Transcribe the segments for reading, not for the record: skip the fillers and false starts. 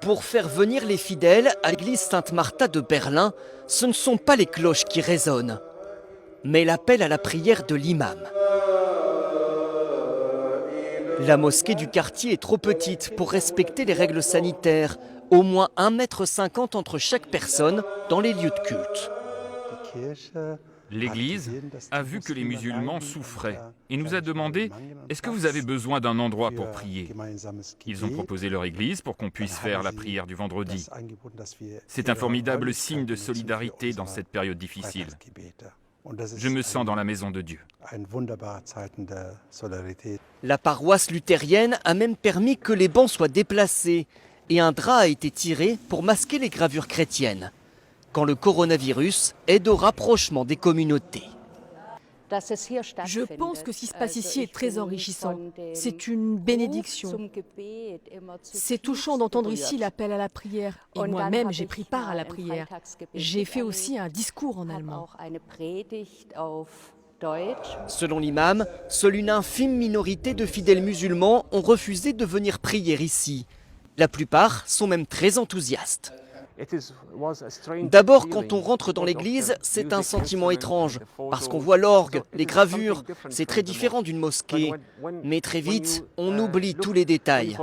Pour faire venir les fidèles à l'église Sainte-Martha de Berlin, ce ne sont pas les cloches qui résonnent, mais l'appel à la prière de l'imam. La mosquée du quartier est trop petite pour respecter les règles sanitaires. Au moins 1,50 m entre chaque personne dans les lieux de culte. L'Église a vu que les musulmans souffraient et nous a demandé « Est-ce que vous avez besoin d'un endroit pour prier ?» Ils ont proposé leur église pour qu'on puisse faire la prière du vendredi. C'est un formidable signe de solidarité dans cette période difficile. Je me sens dans la maison de Dieu. La paroisse luthérienne a même permis que les bancs soient déplacés et un drap a été tiré pour masquer les gravures chrétiennes, quand le coronavirus aide au rapprochement des communautés. Je pense que ce qui se passe ici est très enrichissant. C'est une bénédiction. C'est touchant d'entendre ici l'appel à la prière. Et moi-même, j'ai pris part à la prière. J'ai fait aussi un discours en allemand. Selon l'imam, seule une infime minorité de fidèles musulmans ont refusé de venir prier ici. La plupart sont même très enthousiastes. D'abord, quand on rentre dans l'église, c'est un sentiment étrange, parce qu'on voit l'orgue, les gravures, c'est très différent d'une mosquée. Mais très vite, on oublie tous les détails.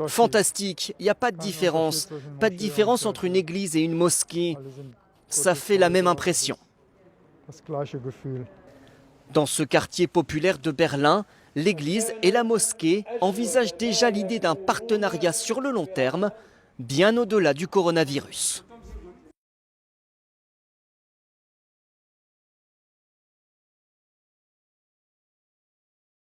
Fantastique, il n'y a pas de différence. Pas de différence entre une église et une mosquée. Ça fait la même impression. Dans ce quartier populaire de Berlin, l'église et la mosquée envisagent déjà l'idée d'un partenariat sur le long terme, bien au-delà du coronavirus.